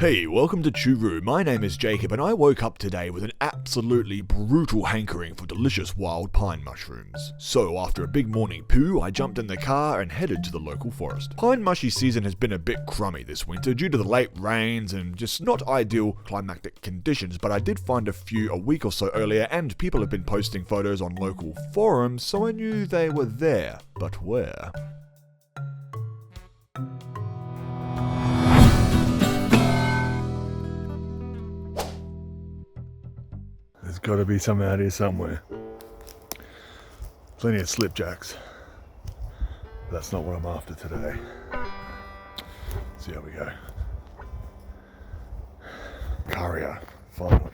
Hey, welcome to Choo. My name is Jacob and I woke up today with an absolutely brutal hankering for delicious wild pine mushrooms. So after a big morning poo, I jumped in the car and headed to the local forest. Pine mushy season has been a bit crummy this winter due to the late rains and just not ideal climatic conditions, but I did find a few a week or so earlier and people have been posting photos on local forums, so I knew they were there. But where? There's got to be some out here somewhere. Plenty of slipjacks. But that's not what I'm after today. See how we go. Carrier, finally.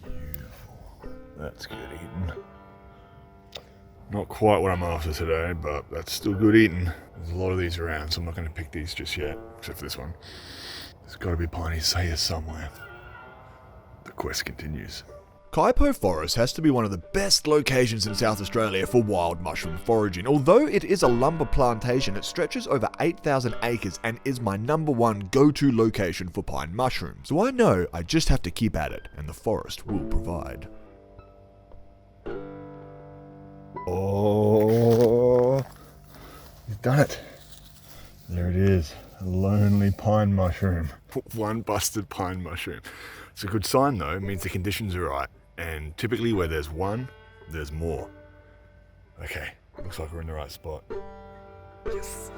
Beautiful. That's good eating. Not quite what I'm after today, but that's still good eating. There's a lot of these around, so I'm not going to pick these just yet, except for this one. There's got to be pineies here somewhere. The quest continues. Kaipo Forest has to be one of the best locations in South Australia for wild mushroom foraging. Although it is a lumber plantation, it stretches over 8,000 acres and is my #1 go-to location for pine mushrooms. So I know I just have to keep at it, and the forest will provide. Oh, he's done it. There it is, a lonely pine mushroom. One busted pine mushroom. It's a good sign though, it means the conditions are right. And typically where there's one, there's more. Okay, looks like we're in the right spot. Yes.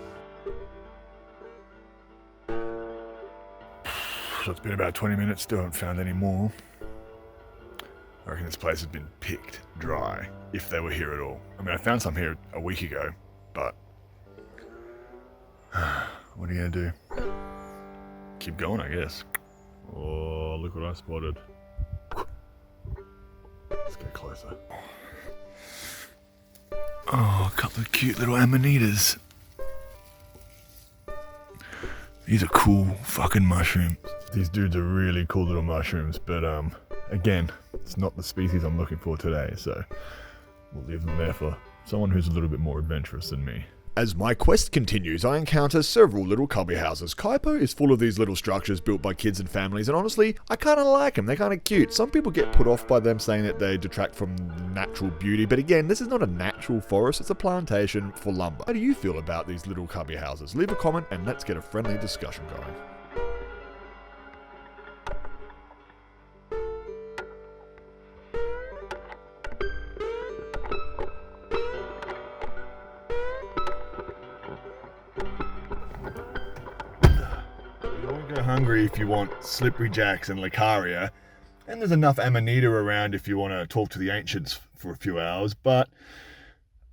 So it's been about 20 minutes, still haven't found any more. I reckon this place has been picked dry, if they were here at all. I mean, I found some here a week ago, but what are you gonna do? Keep going, I guess. Oh, look what I spotted. Let's get closer. Oh, a couple of cute little amanitas. These are cool fucking mushrooms. These dudes are really cool little mushrooms, but again, it's not the species I'm looking for today, so we'll leave them there for someone who's a little bit more adventurous than me. As my quest continues, I encounter several little cubby houses. Kaipo is full of these little structures built by kids and families, and honestly, I kind of like them. They're kind of cute. Some people get put off by them saying that they detract from natural beauty, but again, this is not a natural forest, it's a plantation for lumber. How do you feel about these little cubby houses? Leave a comment and let's get a friendly discussion going. Hungry if you want slippery jacks and Licaria, and there's enough amanita around if you want to talk to the ancients for a few hours, but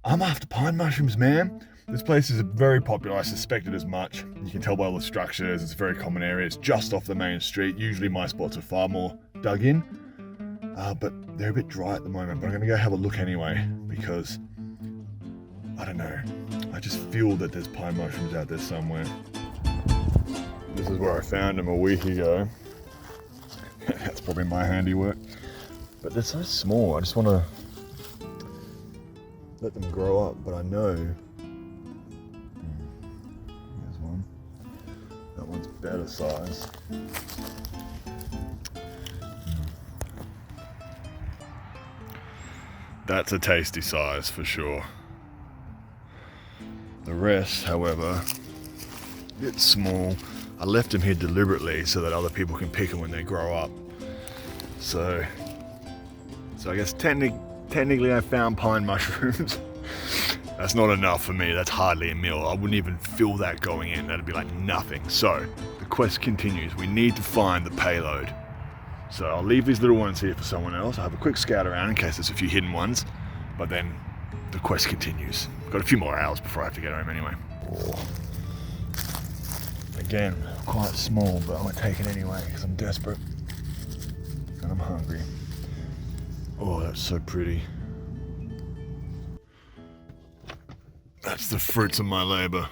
I'm after pine mushrooms, man. This place is very popular, I suspected as much. You can tell by all the structures, it's a very common area, it's just off the main street. Usually my spots are far more dug in, but they're a bit dry at the moment, but I'm going to go have a look anyway, because I don't know, I just feel that there's pine mushrooms out there somewhere. This is where I found them a week ago. That's probably my handiwork. But they're so small, I just want to let them grow up, but I know. There's one. That one's better size. That's a tasty size for sure. The rest, however, it's small. I left them here deliberately so that other people can pick them when they grow up. So I guess technically I found pine mushrooms. That's not enough for me, that's hardly a meal. I wouldn't even feel that going in, that'd be like nothing. So, the quest continues, we need to find the payload. So I'll leave these little ones here for someone else. I'll have a quick scout around in case there's a few hidden ones. But then, the quest continues. Got a few more hours before I have to get home anyway. Oh. Again, quite small, but I'm gonna take it anyway because I'm desperate and I'm hungry. Oh, that's so pretty. That's the fruits of my labor.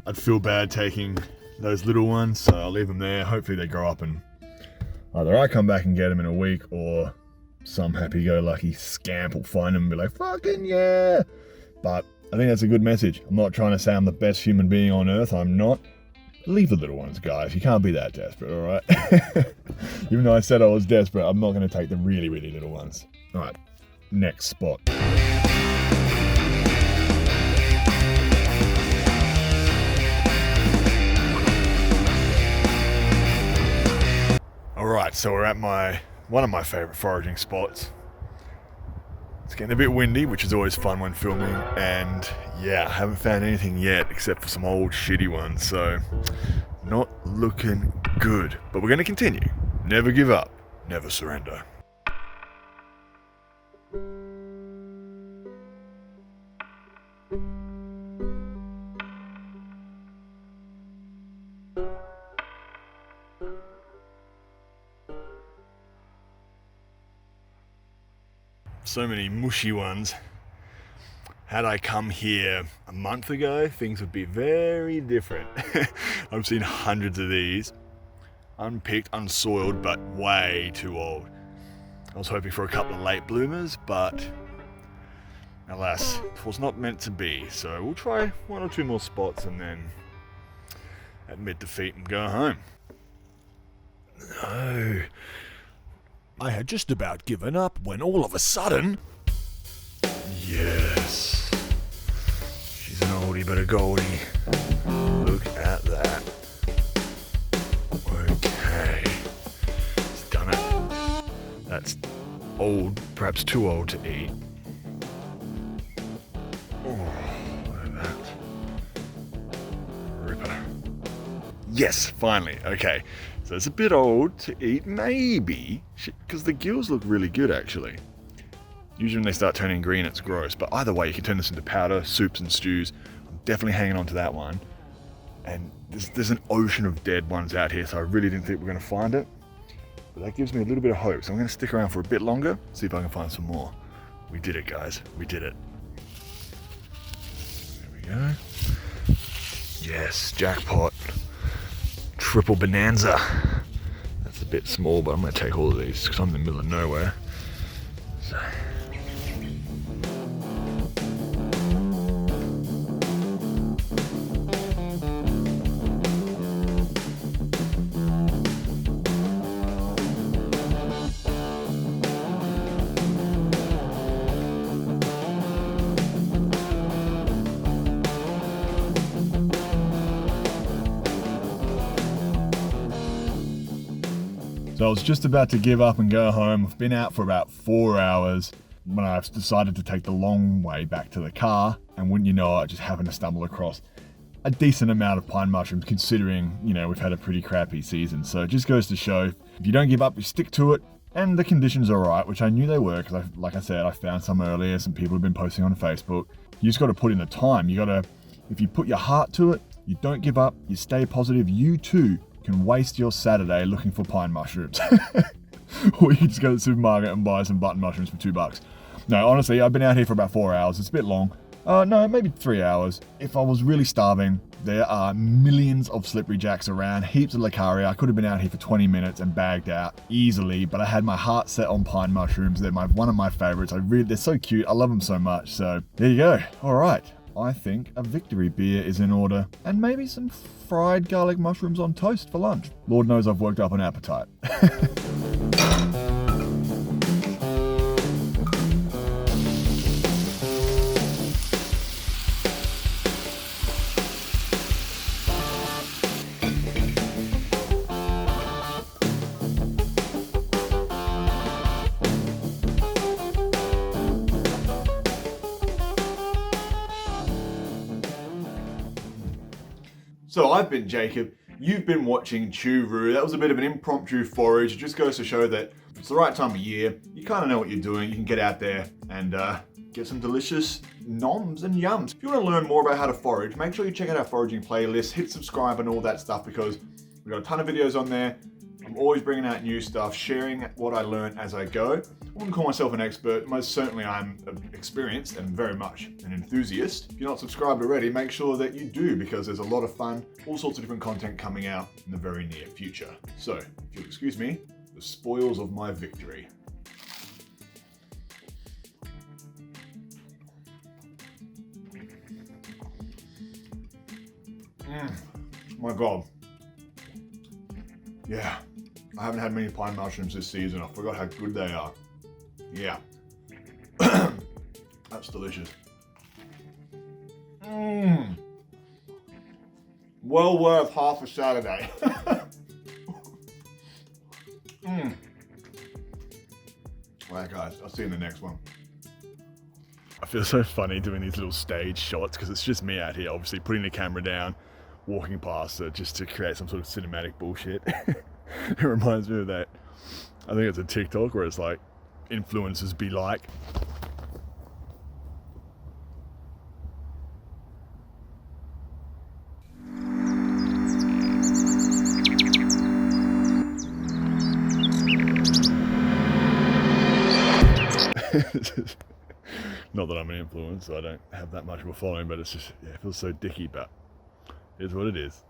I'd feel bad taking those little ones, so I'll leave them there. Hopefully they grow up and either I come back and get them in a week or some happy-go-lucky scamp will find them and be like, fucking yeah! But I think that's a good message. I'm not trying to say I'm the best human being on earth. I'm not. Leave the little ones, guys. You can't be that desperate, all right? Even though I said I was desperate, I'm not going to take the really, really little ones. All right, next spot. All right, so we're at one of my favorite foraging spots. It's getting a bit windy, which is always fun when filming, and yeah, I haven't found anything yet except for some old shitty ones, so not looking good. But we're going to continue. Never give up, never surrender. So many mushy ones. Had I come here a month ago, things would be very different. I've seen hundreds of these, unpicked, unsoiled, but way too old. I was hoping for a couple of late bloomers, but alas, it was not meant to be. So we'll try one or two more spots and then admit defeat and go home. No. I had just about given up when all of a sudden... Yes. She's an oldie but a goldie. Look at that. Okay. It's done it. That's old, perhaps too old to eat. Oh, look at that. Ripper. Yes, finally. Okay. So it's a bit old to eat, maybe, because the gills look really good actually. Usually when they start turning green it's gross, but either way you can turn this into powder, soups and stews. I'm definitely hanging on to that one. And there's an ocean of dead ones out here, so I really didn't think we were going to find it. But that gives me a little bit of hope, so I'm going to stick around for a bit longer, see if I can find some more. We did it, guys. We did it. There we go. Yes, jackpot. Triple bonanza. That's a bit small, but I'm going to take all of these because I'm in the middle of nowhere. So. So I was just about to give up and go home. I've been out for about 4 hours when I decided to take the long way back to the car. And wouldn't you know it, I just happened to stumble across a decent amount of pine mushrooms considering, you know, we've had a pretty crappy season. So it just goes to show, if you don't give up, you stick to it. And the conditions are alright, which I knew they were because, like I said, I found some earlier. Some people have been posting on Facebook. You just got to put in the time. You got to, if you put your heart to it, you don't give up, you stay positive, you too can waste your Saturday looking for pine mushrooms. Or you can just go to the supermarket and buy some button mushrooms for $2. No, honestly, I've been out here for about 4 hours. It's a bit long. No, maybe 3 hours. If I was really starving, there are millions of slippery jacks around, heaps of Lacaria. I could have been out here for 20 minutes and bagged out easily, but I had my heart set on pine mushrooms. They're one of my favorites. They're so cute. I love them so much. So there you go. All right. I think a victory beer is in order, and maybe some fried garlic mushrooms on toast for lunch. Lord knows I've worked up an appetite. So I've been Jacob, you've been watching Choo. That was a bit of an impromptu forage. It just goes to show that if it's the right time of year, you kind of know what you're doing. You can get out there and get some delicious noms and yums. If you want to learn more about how to forage, make sure you check out our foraging playlist, hit subscribe and all that stuff because we've got a ton of videos on there. I'm always bringing out new stuff, sharing what I learn as I go. I wouldn't call myself an expert. Most certainly I'm experienced and very much an enthusiast. If you're not subscribed already, make sure that you do because there's a lot of fun, all sorts of different content coming out in the very near future. So, if you'll excuse me, the spoils of my victory. My God. Yeah. I haven't had many pine mushrooms this season. I forgot how good they are. Yeah. That's delicious. Well worth half a Saturday. Alright guys, I'll see you in the next one. I feel so funny doing these little stage shots because it's just me out here, obviously putting the camera down, walking past it just to create some sort of cinematic bullshit. It reminds me of that. I think it's a TikTok where it's like, influencers be like. Not that I'm an influencer, I don't have that much of a following, but it's just, yeah, it feels so dicky, but it is what it is.